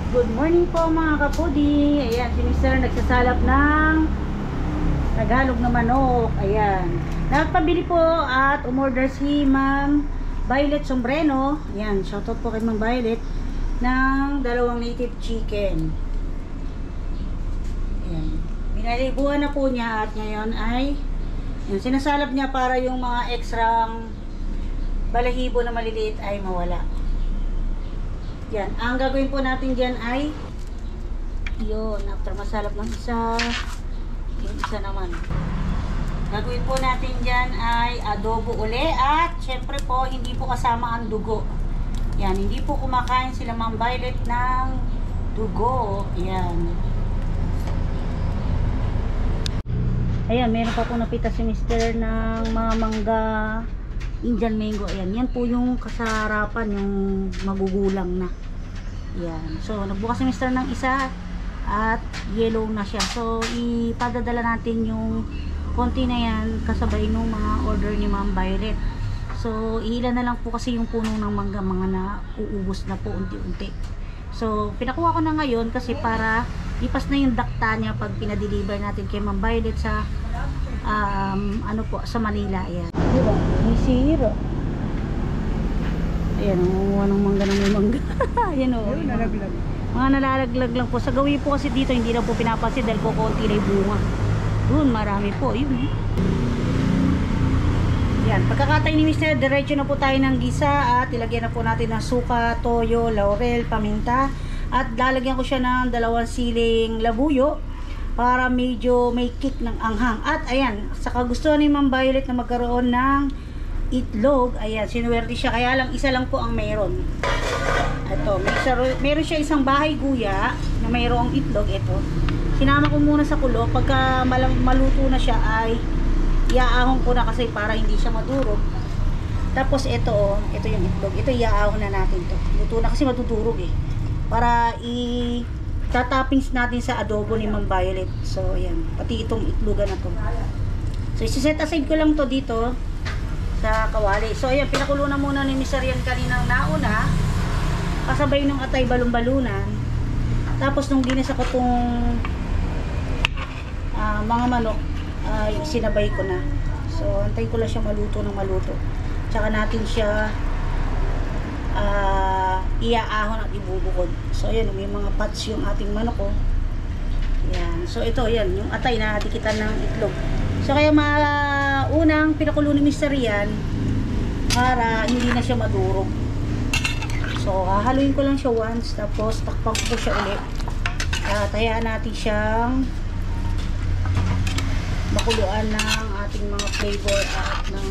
Good morning po mga kapudi. Ayan, si Mr. nagsasalap ng Tagalog na manok. Ayan. Nagpabili po at umorder si Ma'am Violet Sombreno. Ayan, shoutout po kay Ma'am Violet ng 2 native chicken. Ayan. Binalibuhan na po niya at ngayon ay yung sinasalap niya para yung mga extrang balahibo na maliliit ay mawala. Yan, ang gagawin po natin dyan ay yun, after masalap ng isa, yung isa naman gagawin po natin dyan ay adobo uli at syempre po hindi po kasama ang dugo. Yan, hindi po kumakain sila Ma'am Violet ng dugo. Yan, ayan, meron pa po napita si Mr. ng mga mangga Indian mango. Ayan, yan po yung kasarapan, yung magugulang na. Ayan. So, nagbukas si Mr. ng isa at yellow na siya. So, ipadadala natin yung konti na yan kasabay nung mga order ni Ma'am Violet. So, ilan na lang po kasi yung puno ng mangga, mga na uubos na po unti-unti. So, pinakuha ko na ngayon kasi para ipas na yung dakta niya pag pinadeliver natin kay Ma'am Violet sa ano po, sa Manila. Ayan. Diba? May siro. Ayan, nangunguha ng mangga ng may mangga. Ayan o. Mga nalalaglag lang po. Sa gawi po kasi dito, hindi na po pinapansin dahil po konti na yung bunga. Doon, marami po. Yun. Ayan, pagkakatay ni Mr. Diretso na po tayo ng gisa at ilagyan na po natin ng suka, toyo, laurel, paminta. At lalagyan ko siya ng 2 siling labuyo para medyo may kick ng anghang. At ayan, sa kagustuhan ni Ma'am Violet na magkaroon ng itlog, ayan, sinuwerte siya, kaya lang isa lang po ang mayroon. Ito, meron siya isang bahay guya na mayroong itlog. Ito, sinama ko muna sa kulo. Pagka maluto na siya ay iaahon ko na kasi para hindi siya madurog. Tapos ito, ito yung itlog, ito iaahon na natin to. Luto na kasi madudurog eh, para tatappings natin sa adobo ni Ma'am Violet. So ayan, pati itong itlogan na to. So isi-set aside ko lang to dito sa kawali. So ayan, pinakulo na muna ni Mr. yan kaninang nauna kasabay ng atay balon-balunan. Tapos nung ginisa ko tong mga manok ay sinabay ko na. So antay ko lang siya maluto ng maluto. Tsaka natin siya iaahon at ibubukod. So ayan, may mga pots yung ating manok ko. Ayan. So ito, ayan, yung atay na dikitan ng itlog. So kaya unang pinakulo ni Mr. yan para hindi na siya madurog. So hahaluin ko lang siya once, tapos takpan ko siya ulit. At hayaan natin siyang makuluan ng ating mga flavor at ng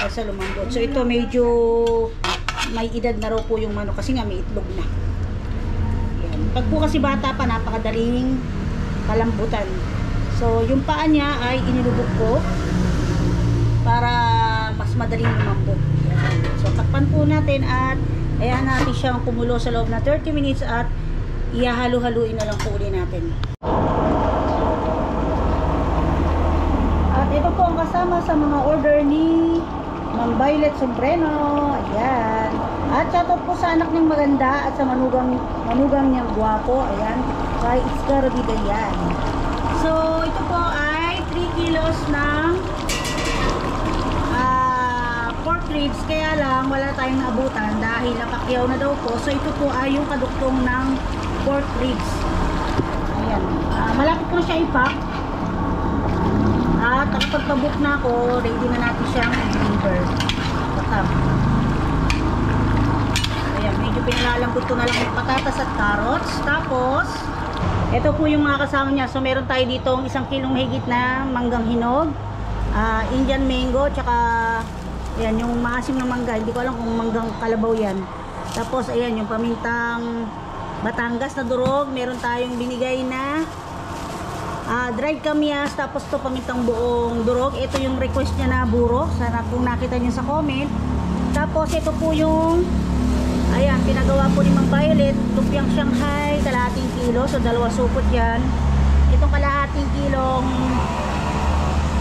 sa lumambot. So ito medyo may edad na raw po yung manok kasi nga may itlog na. Yan. Pag po kasi bata pa, napakadaling palambutan. So yung paa niya ay inilubog ko para mas madaling lumambot. Yan. So takpan po natin at ayan natin siyang kumulo sa loob na 30 minutes at ihahalo-haluin na lang po ulit natin. At ito po ang kasama sa mga order ni Ma'am Violet Sombreno. Ayan. At shoutout po sa anak niyang maganda at sa manugang niyang guwapo. Ayan. Kay Iska Rodida yan. So, ito po ay 3 kilos ng pork ribs. Kaya lang, wala tayong naabutan dahil napakyaw na daw po. So, ito po ay yung kaduktong ng pork ribs. Ayan. Malapit ko na siya i-pack. At nakapagpabook na ako, ready na natin siyang i-deliver. Ayan, medyo pinalalambot ko na lang yung patatas at carrots. Tapos, ito po yung mga kasama niya. So, meron tayo dito 1 kilong mahigit na manggang hinog, Indian mango, tsaka ayan, yung maasim na mangga. Hindi ko alam kung manggang kalabaw yan. Tapos, ayan, yung pamintang Batangas na durog. Meron tayong binigay na dried kamyas, tapos to pamintang buong durog. Ito yung request niya na buro, sana kung nakita niyo sa comment. Tapos ito po yung ayan, pinagawa po ni Ma'am Violet, lumpiang Shanghai, kalahating kilo, so 2 supot yan. Itong kalahating kilong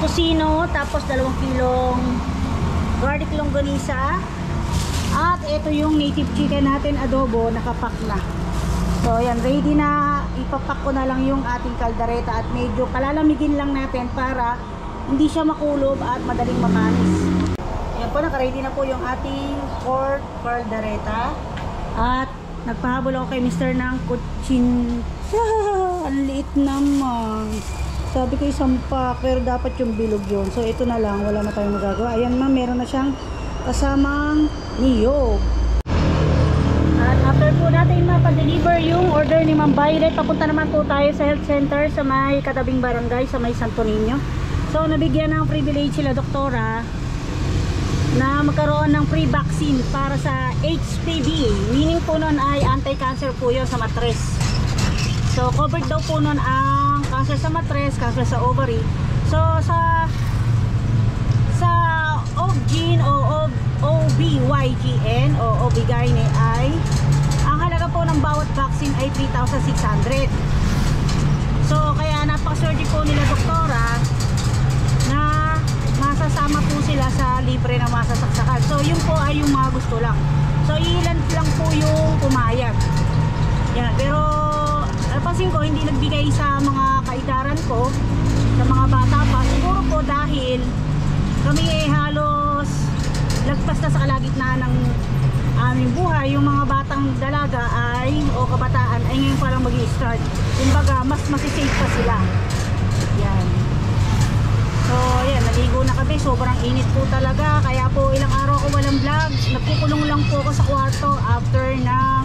tocino, tapos 2 kilong garlic longganisa, at ito yung native chicken natin adobo, nakapack na. So ayan, ready na. Ipapak ko na lang yung ating kaldereta at medyo palalamigin lang natin para hindi siya makulob at madaling makanis. Ayan po, naka-ready na po yung ating pork caldereta. At nagpahabol ako kay Mr. ng kutsin. Ang liit naman. Sabi ko isang pack, pero dapat yung bilog yun. So ito na lang, wala na tayong magagawa. Ayan ma'am, meron na siyang kasamang niyog. At after po natin mapadeliver yung order ni Ma'am Violet, papunta naman po tayo sa health center sa may katabing barangay sa may Santo Niño. So nabigyan ng privilege sila doktora na magkaroon ng free vaccine para sa HPV. Meaning po nun ay anti-cancer po yun sa matres. So covered daw po nun ang cancer sa matres, cancer sa ovary. So sa OBGYN o OBYGN o OB-GYN ay ang halaga po ng bawat vaccine ay 3,600. So kaya napakaswerte po nila doktora na masasama po sila sa libre na masasaksakan. So yun po ay yung mga gusto lang. So ilan lang po yung pumayag. Yan, pero napansin ko hindi nagbigay sa mga kaitaran ko, sa mga bata pa. Siguro po dahil kami ay halos lagpas na sa kalagitnaan ng aming buhay. Yung mga batang dalaga ay o kabataan ay ngayon pa lang mag-i-start. Kumbaga mas masisafe pa sila. Yan. So yan, naligo na kami. Sobrang init po talaga. Kaya po ilang araw ko walang vlog. Nagkukulong lang po ako sa kwarto after ng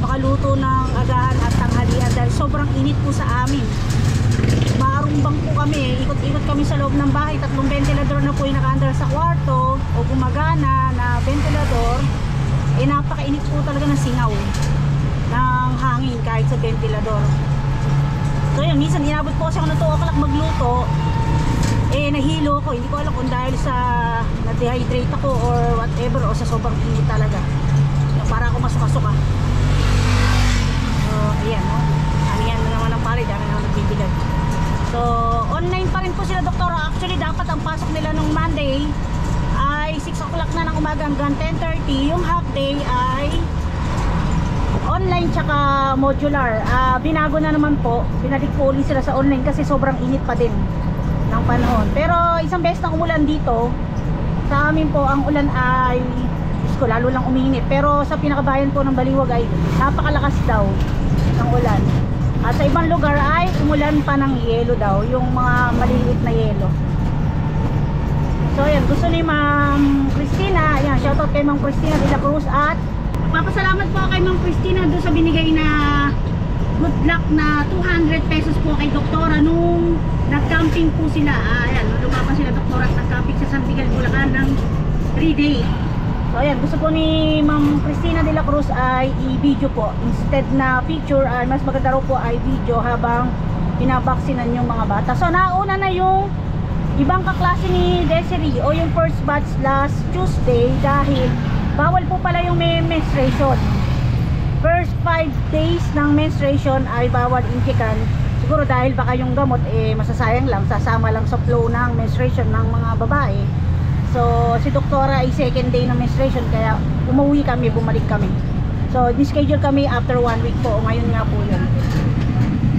makaluto ng agahan at tanghalian dahil sobrang init po sa amin. Marumbang po kami, ikot-ikot kami sa loob ng bahay, 3 ventilador na po yung naka-under sa kwarto o gumagana na ventilador. Eh napakainit po talaga ng singaw ng hangin kahit sa ventilador. So yun, minsan inabot po kasi ako ng 2 o'clock magluto, eh nahilo ako, hindi ko alam kung dahil sa na-dehydrate ako or whatever o sa sobrang init talaga. Para ako masuka-suka. So ayan, no? Aniyan na naman ang pare, dami naman nagbibilag. So, online pa rin po sila doktora. Actually, dapat ang pasok nila nung Monday ay 6 o'clock na ng umaga hanggang 10:30. Yung half day ay online tsaka modular. Binago na naman po. Binalik po ulit sila sa online kasi sobrang init pa din ng panahon. Pero isang beses na umulan dito, sa amin po ang ulan ay lalo lang uminit. Pero sa pinakabayan po ng Baliwag ay napakalakas daw ng ulan. At sa ibang lugar ay umulan pa ng yelo daw, yung mga maliliit na yelo. So ayan, gusto ni Ma'am Christina, ayan, shoutout kay Ma'am Christina de la Cruz. At papasalamat po kay Ma'am Christina doon sa binigay na good luck na 200 pesos po kay doktora nung nag-camping po sila. Ayan, lumaban sila doktora at nag-camping sa San Miguel, Bulacan ng 3 days. So ayan, gusto po ni Ma'am Christina de la Cruz ay i-video po. Instead na picture, mas maganda raw po ay video habang pinabaksinan yung mga bata. So nauna na yung ibang kaklase ni Desiree o yung first batch last Tuesday dahil bawal po pala yung menstruation. First 5 days ng menstruation ay bawal injekan. Siguro dahil baka yung gamot masasayang lang, sasama lang sa flow ng menstruation ng mga babae. So, si doktora ay second day ng menstruation kaya umuwi kami, bumalik kami. So, dischedule kami after 1 week po. Ngayon nga po yun.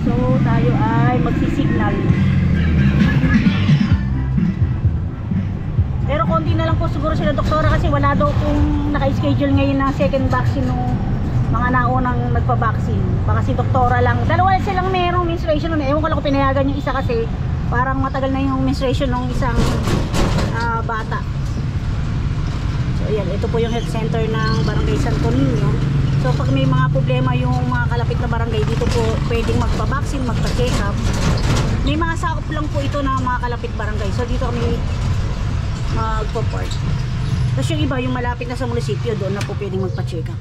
So, tayo ay magsisignal. Pero konti na lang po siguro sila doktora kasi wala daw kung naka-schedule ngayon na second vaccine ng mga naunang nagpa-vaccine. Baka si doktora lang. Dalawa silang merong menstruation. Ewan ko lang kung pinayagan yung isa kasi parang matagal na yung menstruation ng isang bata. So ayan, ito po yung health center ng Barangay Santo Niño. So pag may mga problema yung mga kalapit na barangay, dito po pwedeng magpa-vaccine, magpa-check up. May mga sakop lang po ito na mga kalapit barangay. So dito kami magpo-park. Tapos yung iba, yung malapit na sa munisipyo, doon na po pwedeng magpa-check up.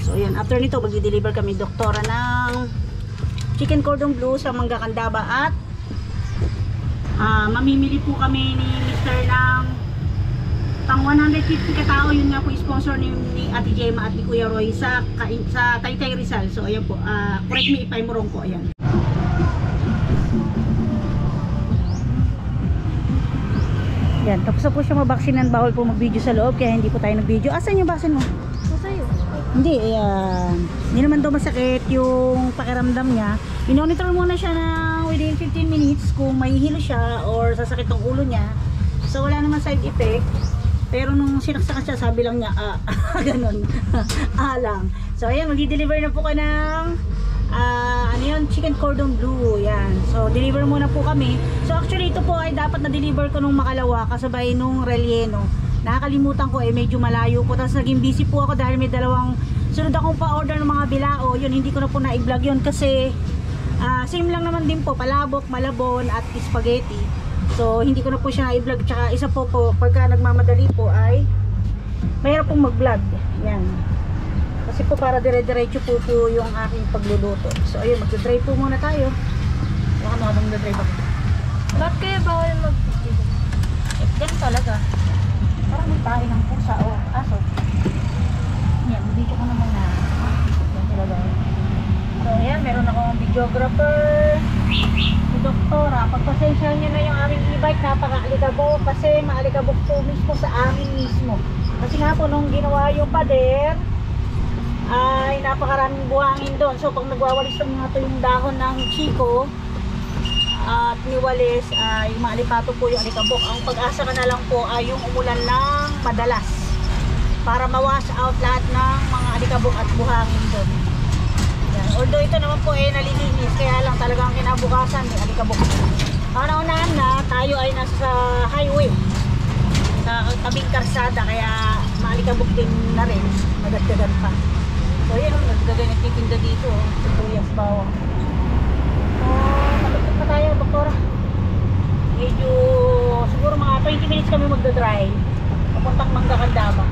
So ayan, after nito magdi-deliver kami doktora ng chicken cordon bleu sa Mangga Candaba at mamimili po kami ni Mr. ng pang 150 katao. Yun nga po sponsor ni Ate Gemma at ni Kuya Roy sa Taytay Rizal. So ayan po, correct me if I'm wrong po. Ayan. Yan, tapos na po siya mabaksinan. Bawal po mag-video sa loob kaya hindi po tayo nag-video. Asan yung vaccine mo? Sa'yo. Hindi, ayan. Hindi naman daw masakit yung pakiramdam niya. Minonitor muna siya na within 15 minutes kung mahihilo siya or sasakit ng ulo niya. So wala naman side effect. Pero nung sinaksakan siya, sabi lang niya, ganun. Lang. So ayan, mag-deliver na po ka ng ano yun, chicken cordon bleu. Yan. So deliver muna po kami. So actually ito po ay dapat na-deliver ko nung makalawa kasabay nung relleno. Nakakalimutan ko medyo malayo po, tapos naging busy po ako dahil may dalawang sunod akong pa-order ng mga bilao. Yun, hindi ko na po na-i-vlog yun kasi same lang naman din po, palabok, malabon at spaghetti. So hindi ko na po siya na-i-vlog. Tsaka isa po pagka nagmamadali po ay mahirap pong mag-vlog. Yan, kasi po para dire-diretso po yung aking pagluluto. So ayun, mag-drive po muna tayo. Baka habang nag-drive ako. Ba't kaya bawal mag-video? Ganun talaga. Parang may tayo ng pusa o aso. Yan, video ko naman na. Yan talaga. So yan, meron akong videographer. Si Doktora. Pagpasensyahan nyo na yung aming e-bike. Napaka-alikabok kasi maalikabok po mismo sa amin mismo. Kasi nga po nung ginawa yung pader ay napakaraming buhangin doon. So pag nagwawalis lang nga to yung dahon ng chiko at niwalis ay maalipato po yung alikabok. Ang pag-asa ka na lang po ay yung umulan ng madalas para ma-wash out lahat ng mga alikabok at buhangin doon. Yan. Although ito naman po nalilinis, kaya lang talagang kinabukasan may alikabok. Kauna-unahan na tayo ay nasa highway sa tabing karsada, kaya maalikabok din na rin, madagdagan pa. So yun, nagdagay nagtitinda dito, sibuyas, bawang. Malapit pa tayo, Doktora. Medyo siguro mga 20 minutes kami magdadrive papuntang Manggakandama.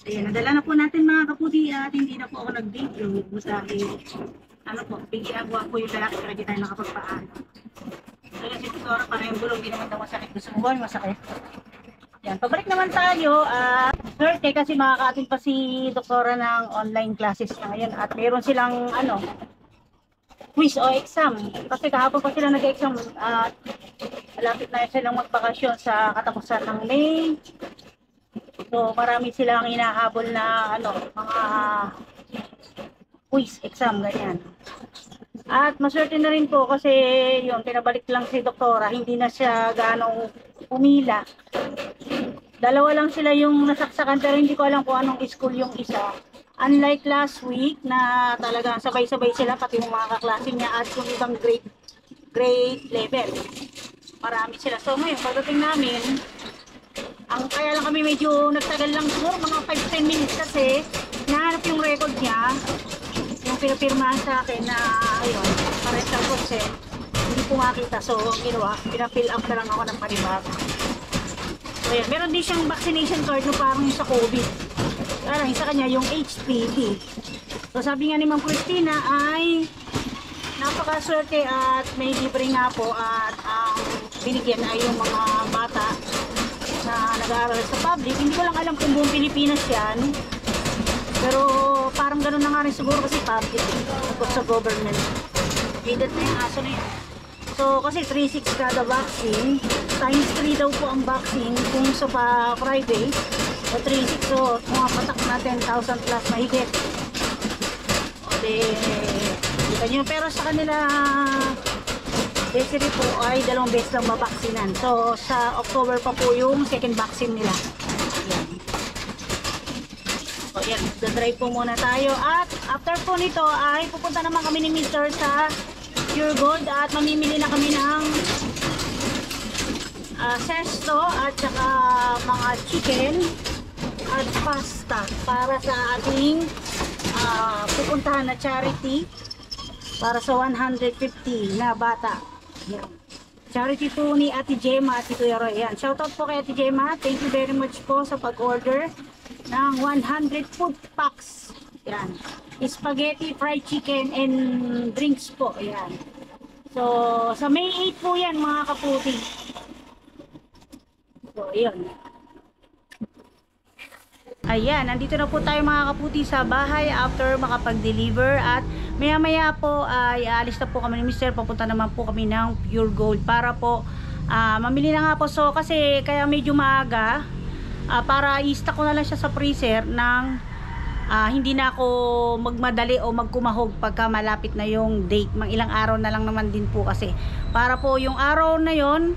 Ayan, nadala na po natin mga kaputi at hindi na po ako nag-video dahil ano po, ginagawa po yung lalaki kaya di tayo nakapagpaan. Kaya si Doktora, para yung gulong, hindi naman daw masakit. Gusto mo ba masakit? Yan, pabalik naman tayo. Swerte kasi makaka-attend pa si Doktora ng online classes na ngayon at meron silang quiz o exam. Kasi kahapon pa sila nag-exam at malapit na silang magbakasyon sa katapusan ng May. So marami silang hinahabol na mga quiz exam ganyan. At maswerte na rin po kasi yun, pinabalik lang si doktora, hindi na siya ganong umila. Dalawa lang sila yung nasaksakan pero hindi ko alam kung anong school yung isa. Unlike last week na talagang sabay-sabay sila pati yung mga kaklase niya at yung ibang grade level. Marami sila. So ngayon, pagdating namin, kaya lang kami medyo nagtagal lang siguro mga 5-10 minutes kasi nahanap yung record niya, yung pinapirmahan sa akin na ayun, parental consent, hindi po makita. So ang ginawa, pinafill up na lang ako ng panibag. So ayan, meron din siyang vaccination card no, parang yung sa COVID. Parang isa kanya yung HPV. So sabi nga ni Ma'am Christina ay napakaswerte at may libre nga po at ang binigyan ay yung mga bata na nag-aaral sa public. Hindi ko lang alam kung buong Pilipinas yan. Pero parang gano'n na nga rin siguro kasi public eh, sa government. Edad na yung aso na yun. So kasi 3,600 kada vaccine, times 3 daw po ang vaccine kung sa private. O 3,600, so mga patak na 10,000 plus mahigit. O de, kita nyo, pero sa kanila basically po ay 2 beses lang mabaksinan. So sa October pa po yung second vaccine nila. Ayan. So yan, drive po muna tayo. At after po nito ay pupunta naman kami ni Mr. sa Pure Gold at mamimili na kami ng sesto at saka mga chicken at pasta para sa ating pupuntahan na charity para sa 150 na bata. Yan. Charity po ni Ate Gemma at Tito Roy. Yan. Shoutout po kay Ate Gemma. Thank you very much po sa pag-order ng 100 food packs. Yan. Spaghetti, fried chicken, and drinks po. Yan. So, sa May 8 po yan mga kaputi. So, yun. Ayan, nandito na po tayo mga kaputi sa bahay after makapag-deliver at maya-maya po ay aalis na po kami ni Mr. Papunta naman po kami ng Pure Gold para po mamili na nga po. So kasi kaya medyo maaga para i-stock ko na lang siya sa freezer ng hindi na ako magmadali o magkumahog pagka malapit na yung date. Mang ilang araw na lang naman din po kasi para po yung araw na yon,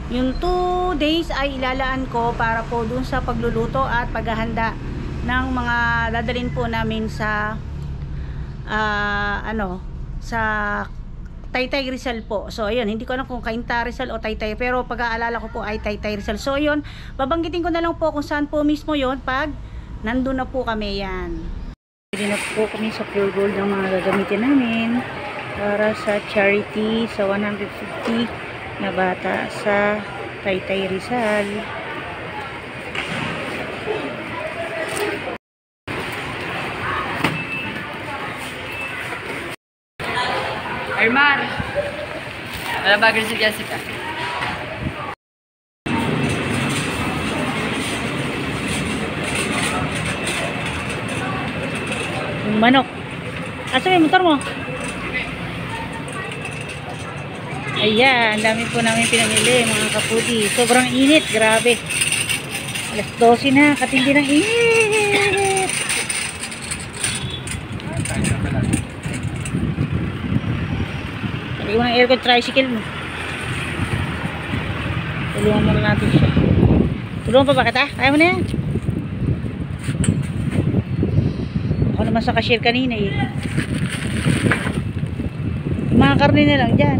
yung 2 days ay ilalaan ko para po dun sa pagluluto at paghahanda ng mga dadalhin po namin sa sa Taytay Rizal po. So ayun, hindi ko alam kung Cainta Rizal o Taytay, pero pag-aalala ko po ay Taytay Rizal. So ayun, babanggitin ko na lang po kung saan po mismo yon pag nandun na po kami. Yan, hindi na po kami sa Pure Gold ng mga gagamitin namin para sa charity sa 150 na bata sa Taytay Rizal. Herman! Wala ba si Jessica? Yung manok. Asa yung motor mo? Ayan, dami po namin pinamili mga kaputi. Sobrang init, grabe. Alas 12 na, katindi ng init. Iwan ang aircon tricycle mo. Tulungan mo na natin siya. Tulungan pa ba kita? Kaya mo na yan. Ako naman sa cashier kanina eh. Mga karne na lang dyan.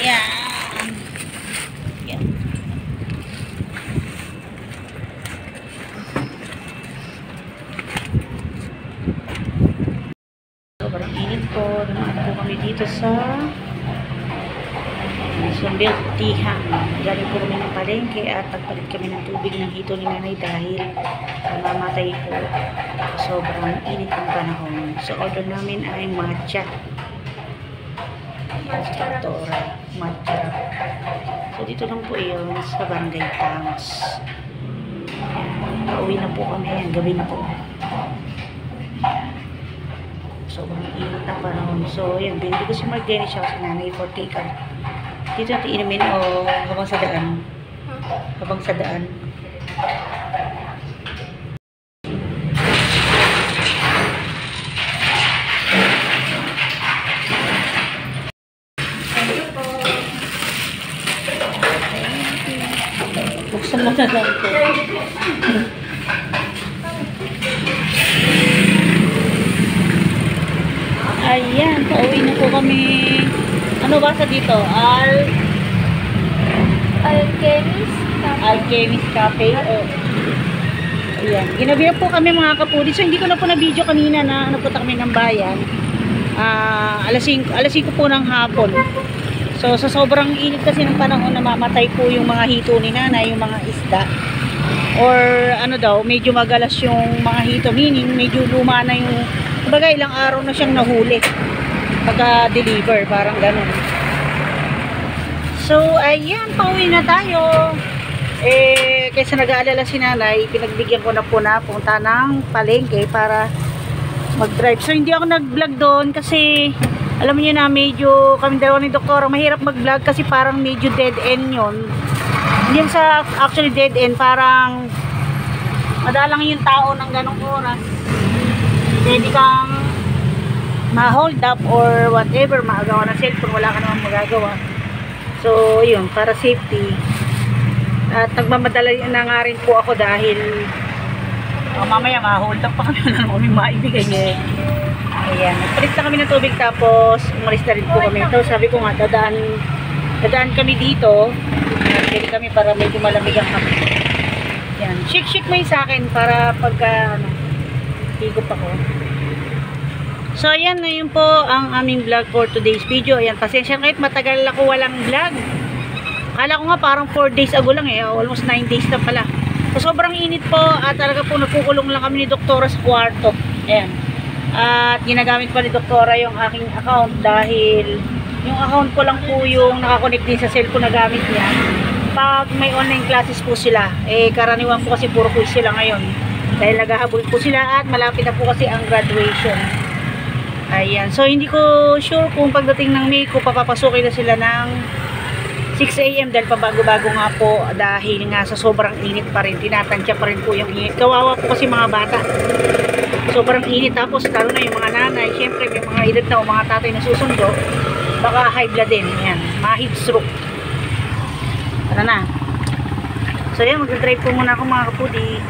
Yan. Yan. Sobrang init po. Naman po kami dito sa Sunbelt Tihang. Galing po kami ng palengke at pagpalit kami ng tubig ng hito ni nanay dahil mamatay po. Sobrang init ng panahon. So order namin ay matcha. Doktora, matcha. So dito lang po yun sa Barangay Tangos. Pauwi na po kami. Ayan, gabi na po. Sobrang init ang panahon. So yan, binili ko si Margene siya si nanay for take-out. Dito natin inumin o habang sa daan. Habang sa daan. Ayan po. Ayan, pauwi na po kami. Ano ba sa dito? Alchemist. Alchemist Cafe. Oh. Ayan. Ginabi na po kami mga kapudi. So, hindi ko na po na-video kanina na napunta kami ng bayan. Alas 5 po ng hapon. So, sa sobrang init kasi ng panahon, namamatay po yung mga hito ni nanay, yung mga isda. Or ano daw, medyo magalas yung mga hito. Meaning, medyo luma na yung, kumbaga ilang araw na siyang nahuli. Pagka-deliver, parang ganun. So, ayan, pauwi na tayo. Kaysa nag-aalala si nanay, pinagbigyan ko na po na punta ng palengke para mag-drive. So, hindi ako nag-vlog doon kasi alam niyo na medyo kami dalawa ni Doktora mahirap mag-vlog kasi parang medyo dead end yun. Hindi sa actually dead end, parang madalang yung tao ng ganong oras. Pwede kang ma-hold up or whatever, maagawa ng cellphone, wala ka naman magagawa. So, yun, para safety. At nagmamadala na nga rin po ako dahil mamaya ma-hold up pa kami, wala naman kami maibigay niya. Ayan, nagpalit na kami ng tubig tapos umalis na rin po kami. So, sabi ko nga, dadaan kami dito. Pwede kami para medyo malamig ang kami. Yan, shake mo yung sa akin para pagka higop ako. So, ayan, ngayon po ang aming vlog for today's video. Ayan, pasensya kahit matagal ako walang vlog. Akala ko nga parang 4 days ago lang almost 9 days na pala. So, sobrang init po at talaga po nagkukulong lang kami ni Doktora sa kwarto. Ayan. At ginagamit pa ni Doktora yung aking account dahil yung account ko lang po yung nakakonect din sa cellphone na gamit niya. Pag may online classes po sila, karaniwan po kasi puro quiz sila ngayon. Dahil naghahabol po sila at malapit na po kasi ang graduation. Ayan. So, hindi ko sure kung pagdating ng May ko papapasukin na sila ng 6 AM dahil pabago-bago nga po dahil nga sa sobrang init pa rin. Tinatansya pa rin po yung init. Kawawa po kasi mga bata. Sobrang init tapos lalo na yung mga nanay. Siyempre may mga edad na o mga tatay na susundo. Baka high blood din. Yan. Mga heat stroke. Tara na. So yan, mag-drive po muna ako mga kapudi.